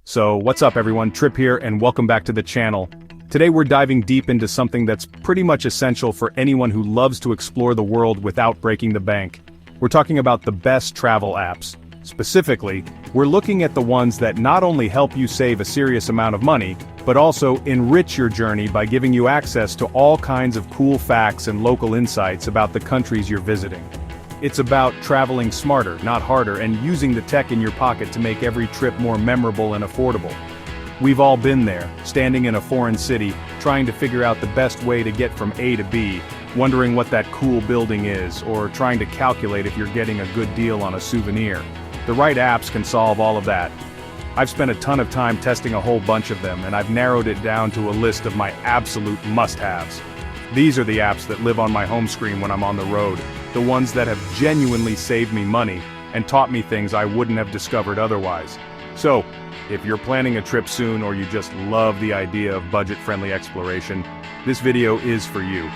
So what's up everyone, Trip here and welcome back to the channel. Today we're diving deep into something that's pretty much essential for anyone who loves to explore the world without breaking the bank. We're talking about the best travel apps. Specifically, we're looking at the ones that not only help you save a serious amount of money, but also enrich your journey by giving you access to all kinds of cool facts and local insights about the countries you're visiting. It's about traveling smarter, not harder, and using the tech in your pocket to make every trip more memorable and affordable. We've all been there, standing in a foreign city, trying to figure out the best way to get from A to B, wondering what that cool building is, or trying to calculate if you're getting a good deal on a souvenir. The right apps can solve all of that. I've spent a ton of time testing a whole bunch of them, and I've narrowed it down to a list of my absolute must-haves. These are the apps that live on my home screen when I'm on the road, the ones that have genuinely saved me money and taught me things I wouldn't have discovered otherwise. So, if you're planning a trip soon or you just love the idea of budget-friendly exploration, this video is for you.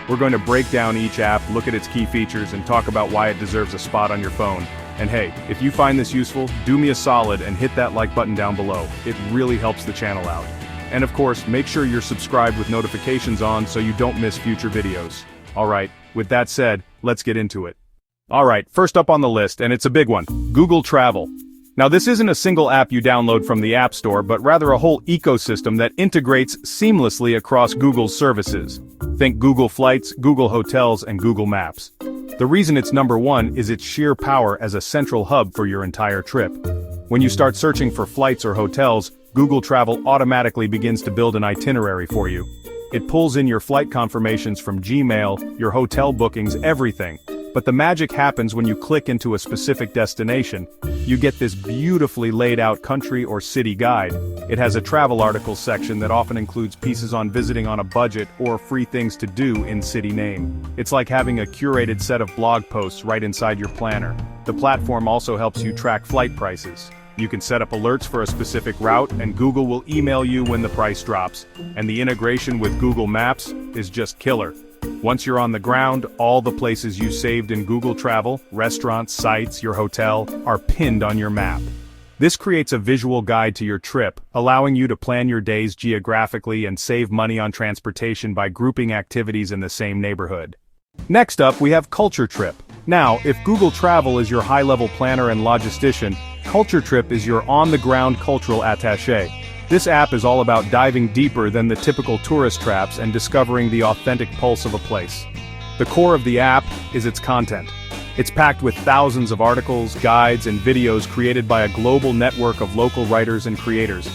We're going to break down each app, look at its key features, and talk about why it deserves a spot on your phone. And hey, if you find this useful, do me a solid and hit that like button down below. It really helps the channel out. And of course, make sure you're subscribed with notifications on so you don't miss future videos. Alright, with that said, let's get into it. Alright, first up on the list, and it's a big one, Google Travel. Now this isn't a single app you download from the App Store, but rather a whole ecosystem that integrates seamlessly across Google's services. Think Google Flights, Google Hotels, and Google Maps. The reason it's number one is its sheer power as a central hub for your entire trip. When you start searching for flights or hotels, Google Travel automatically begins to build an itinerary for you. It pulls in your flight confirmations from Gmail, your hotel bookings, everything. But the magic happens when you click into a specific destination. You get this beautifully laid out country or city guide. It has a travel articles section that often includes pieces on visiting on a budget or free things to do in city name. It's like having a curated set of blog posts right inside your planner. The platform also helps you track flight prices. You can set up alerts for a specific route and Google will email you when the price drops. And the integration with Google Maps is just killer. Once you're on the ground, all the places you saved in Google Travel, restaurants, sites, your hotel, are pinned on your map. This creates a visual guide to your trip, allowing you to plan your days geographically and save money on transportation by grouping activities in the same neighborhood. Next up, we have Culture Trip. Now, if Google Travel is your high-level planner and logistician, Culture Trip is your on-the-ground cultural attaché. This app is all about diving deeper than the typical tourist traps and discovering the authentic pulse of a place. The core of the app is its content. It's packed with thousands of articles, guides, and videos created by a global network of local writers and creators.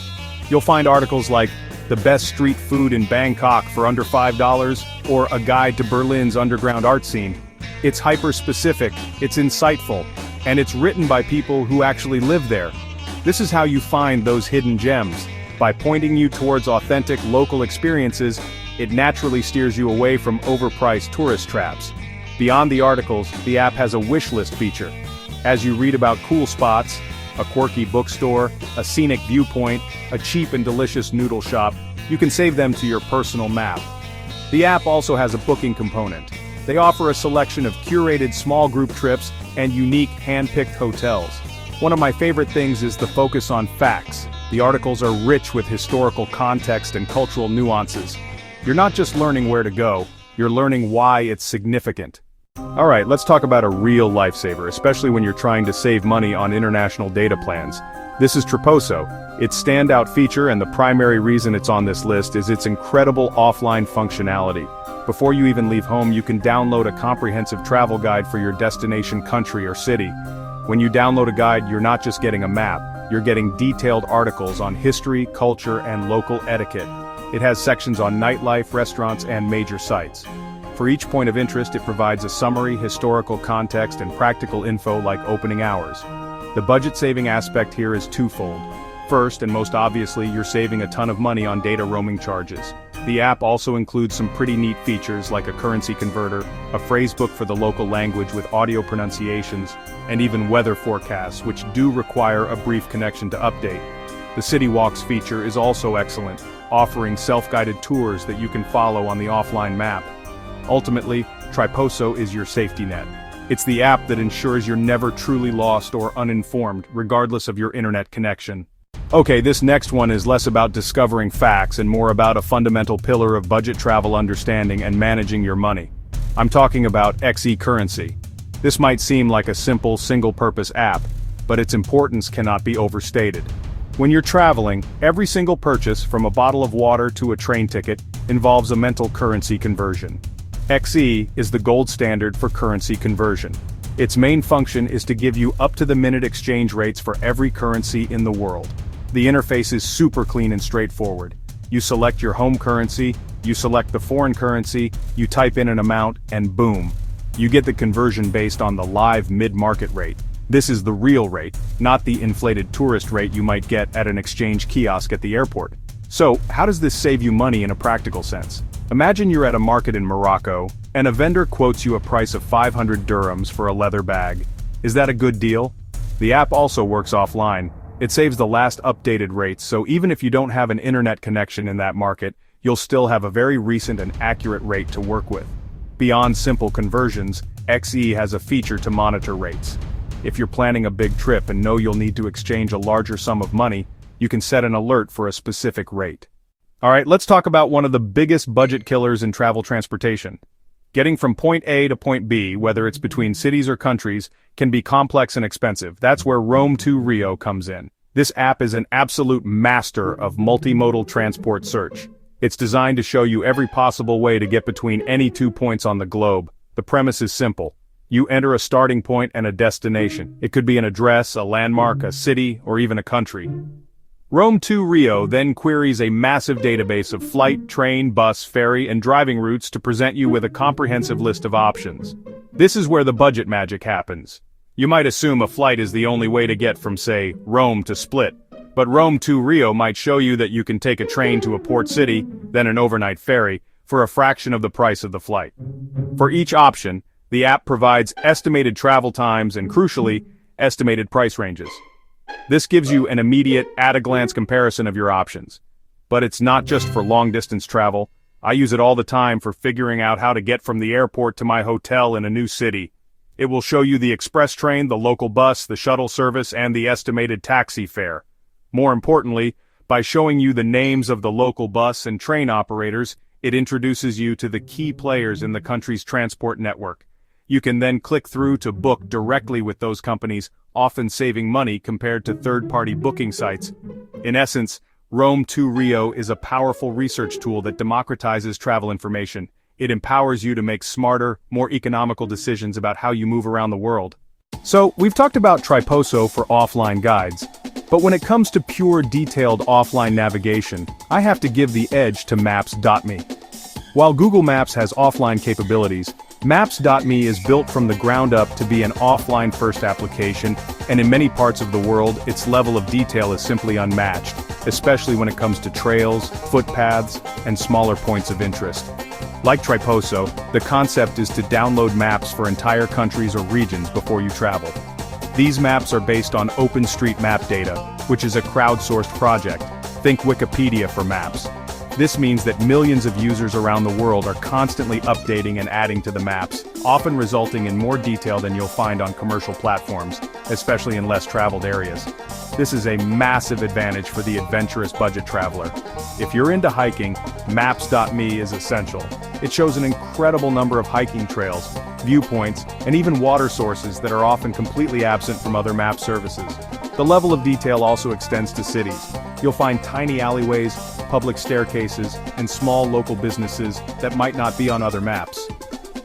You'll find articles like the best street food in Bangkok for under $5, or a guide to Berlin's underground art scene. It's hyper-specific, it's insightful, and it's written by people who actually live there. This is how you find those hidden gems. By pointing you towards authentic local experiences, it naturally steers you away from overpriced tourist traps. Beyond the articles, the app has a wish list feature. As you read about cool spots, a quirky bookstore, a scenic viewpoint, a cheap and delicious noodle shop, you can save them to your personal map. The app also has a booking component. They offer a selection of curated small group trips and unique hand-picked hotels. One of my favorite things is the focus on facts. The articles are rich with historical context and cultural nuances. You're not just learning where to go, you're learning why it's significant. Alright, let's talk about a real lifesaver, especially when you're trying to save money on international data plans. This is Triposo. Its standout feature and the primary reason it's on this list is its incredible offline functionality. Before you even leave home, you can download a comprehensive travel guide for your destination country or city. When you download a guide, you're not just getting a map, you're getting detailed articles on history, culture, and local etiquette. It has sections on nightlife, restaurants, and major sites. For each point of interest, it provides a summary, historical context, and practical info like opening hours. The budget-saving aspect here is twofold. First, and most obviously, you're saving a ton of money on data roaming charges. The app also includes some pretty neat features like a currency converter, a phrase book for the local language with audio pronunciations, and even weather forecasts, which do require a brief connection to update. The City Walks feature is also excellent, offering self-guided tours that you can follow on the offline map. Ultimately, Triposo is your safety net. It's the app that ensures you're never truly lost or uninformed, regardless of your internet connection. Okay, this next one is less about discovering facts and more about a fundamental pillar of budget travel understanding and managing your money. I'm talking about XE Currency. This might seem like a simple, single-purpose app, but its importance cannot be overstated. When you're traveling, every single purchase, from a bottle of water to a train ticket, involves a mental currency conversion. XE is the gold standard for currency conversion. Its main function is to give you up-to-the-minute exchange rates for every currency in the world. The interface is super clean and straightforward. You select your home currency, you select the foreign currency, you type in an amount, and boom. You get the conversion based on the live mid-market rate. This is the real rate, not the inflated tourist rate you might get at an exchange kiosk at the airport. So, how does this save you money in a practical sense? Imagine you're at a market in Morocco, and a vendor quotes you a price of 500 dirhams for a leather bag. Is that a good deal? The app also works offline. It saves the last updated rates, so even if you don't have an internet connection in that market, you'll still have a very recent and accurate rate to work with. Beyond simple conversions, XE has a feature to monitor rates. If you're planning a big trip and know you'll need to exchange a larger sum of money, you can set an alert for a specific rate. Alright, let's talk about one of the biggest budget killers in travel transportation. Getting from point A to point B, whether it's between cities or countries, can be complex and expensive. That's where Rome to Rio comes in. This app is an absolute master of multimodal transport search. It's designed to show you every possible way to get between any 2 points on the globe. The premise is simple. You enter a starting point and a destination. It could be an address, a landmark, a city, or even a country. Rome to Rio then queries a massive database of flight, train, bus, ferry, and driving routes to present you with a comprehensive list of options. This is where the budget magic happens. You might assume a flight is the only way to get from, say, Rome to Split. But Rome to Rio might show you that you can take a train to a port city, then an overnight ferry, for a fraction of the price of the flight. For each option, the app provides estimated travel times and, crucially, estimated price ranges. This gives you an immediate, at-a-glance comparison of your options. But it's not just for long-distance travel. I use it all the time for figuring out how to get from the airport to my hotel in a new city. It will show you the express train, the local bus, the shuttle service, and the estimated taxi fare. More importantly, by showing you the names of the local bus and train operators, it introduces you to the key players in the country's transport network. You can then click through to book directly with those companies, often saving money compared to third-party booking sites. In essence, Rome to Rio is a powerful research tool that democratizes travel information. It empowers you to make smarter, more economical decisions about how you move around the world. So, we've talked about Triposo for offline guides, but when it comes to pure detailed offline navigation, I have to give the edge to Maps.me. While Google Maps has offline capabilities, Maps.me is built from the ground up to be an offline-first application, and in many parts of the world, its level of detail is simply unmatched, especially when it comes to trails, footpaths, and smaller points of interest. Like Triposo, the concept is to download maps for entire countries or regions before you travel. These maps are based on OpenStreetMap data, which is a crowdsourced project. Think Wikipedia for maps. This means that millions of users around the world are constantly updating and adding to the maps, often resulting in more detail than you'll find on commercial platforms, especially in less traveled areas. This is a massive advantage for the adventurous budget traveler. If you're into hiking, Maps.me is essential. It shows an incredible number of hiking trails, viewpoints, and even water sources that are often completely absent from other map services. The level of detail also extends to cities. You'll find tiny alleyways, public staircases, and small local businesses that might not be on other maps.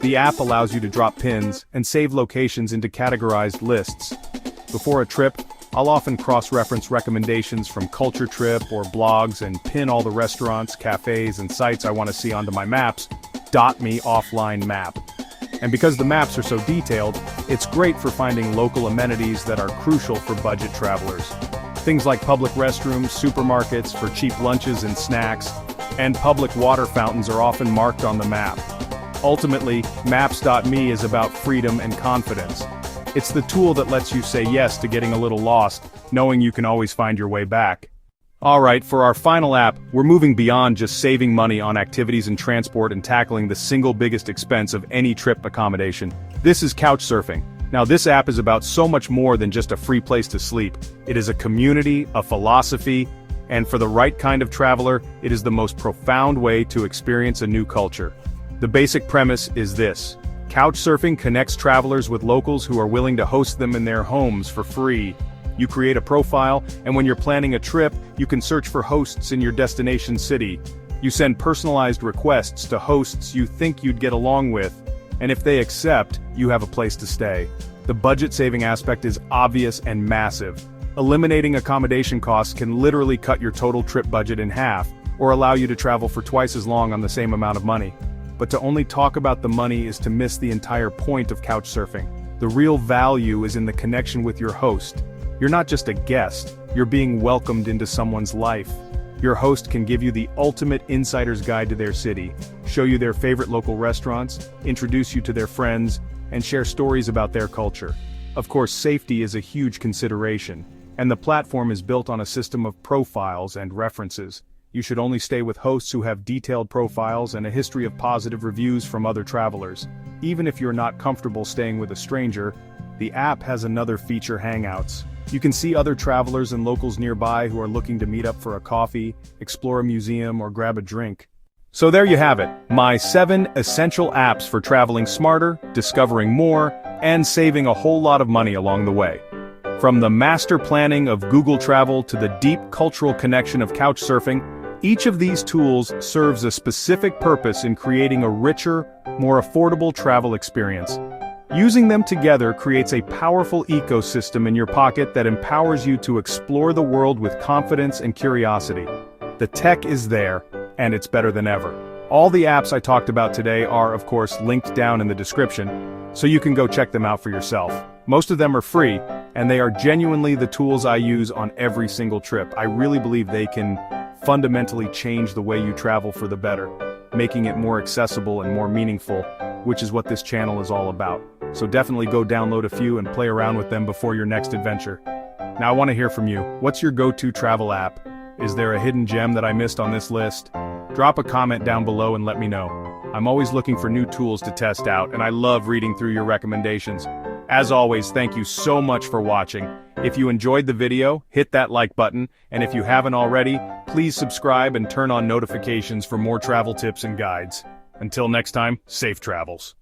The app allows you to drop pins and save locations into categorized lists. Before a trip, I'll often cross-reference recommendations from Culture Trip or blogs and pin all the restaurants, cafes, and sites I want to see onto my Maps.me offline map. And because the maps are so detailed, it's great for finding local amenities that are crucial for budget travelers. Things like public restrooms, supermarkets for cheap lunches and snacks, and public water fountains are often marked on the map. Ultimately, Maps.me is about freedom and confidence. It's the tool that lets you say yes to getting a little lost, knowing you can always find your way back. Alright, for our final app, we're moving beyond just saving money on activities and transport and tackling the single biggest expense of any trip accommodation. This is Couchsurfing. Now this app is about so much more than just a free place to sleep. It is a community, a philosophy, and for the right kind of traveler, it is the most profound way to experience a new culture. The basic premise is this: Couchsurfing connects travelers with locals who are willing to host them in their homes for free. You create a profile, and when you're planning a trip, you can search for hosts in your destination city. You send personalized requests to hosts you think you'd get along with, and if they accept, you have a place to stay. The budget-saving aspect is obvious and massive. Eliminating accommodation costs can literally cut your total trip budget in half, or allow you to travel for twice as long on the same amount of money. But to only talk about the money is to miss the entire point of Couchsurfing. The real value is in the connection with your host. You're not just a guest, you're being welcomed into someone's life. Your host can give you the ultimate insider's guide to their city, show you their favorite local restaurants, introduce you to their friends, and share stories about their culture. Of course, safety is a huge consideration, and the platform is built on a system of profiles and references. You should only stay with hosts who have detailed profiles and a history of positive reviews from other travelers. Even if you're not comfortable staying with a stranger, the app has another feature: Hangouts. You can see other travelers and locals nearby who are looking to meet up for a coffee, explore a museum, or grab a drink. So there you have it, my 7 essential apps for traveling smarter, discovering more, and saving a whole lot of money along the way. From the master planning of Google Travel to the deep cultural connection of Couchsurfing, each of these tools serves a specific purpose in creating a richer, more affordable travel experience. Using them together creates a powerful ecosystem in your pocket that empowers you to explore the world with confidence and curiosity. The tech is there, and it's better than ever. All the apps I talked about today are, of course, linked down in the description, so you can go check them out for yourself. Most of them are free, and they are genuinely the tools I use on every single trip. I really believe they can fundamentally change the way you travel for the better, making it more accessible and more meaningful, which is what this channel is all about. So definitely go download a few and play around with them before your next adventure. Now I want to hear from you. What's your go-to travel app? Is there a hidden gem that I missed on this list? Drop a comment down below and let me know. I'm always looking for new tools to test out, and I love reading through your recommendations. As always, thank you so much for watching. If you enjoyed the video, hit that like button, and if you haven't already, please subscribe and turn on notifications for more travel tips and guides. Until next time, safe travels.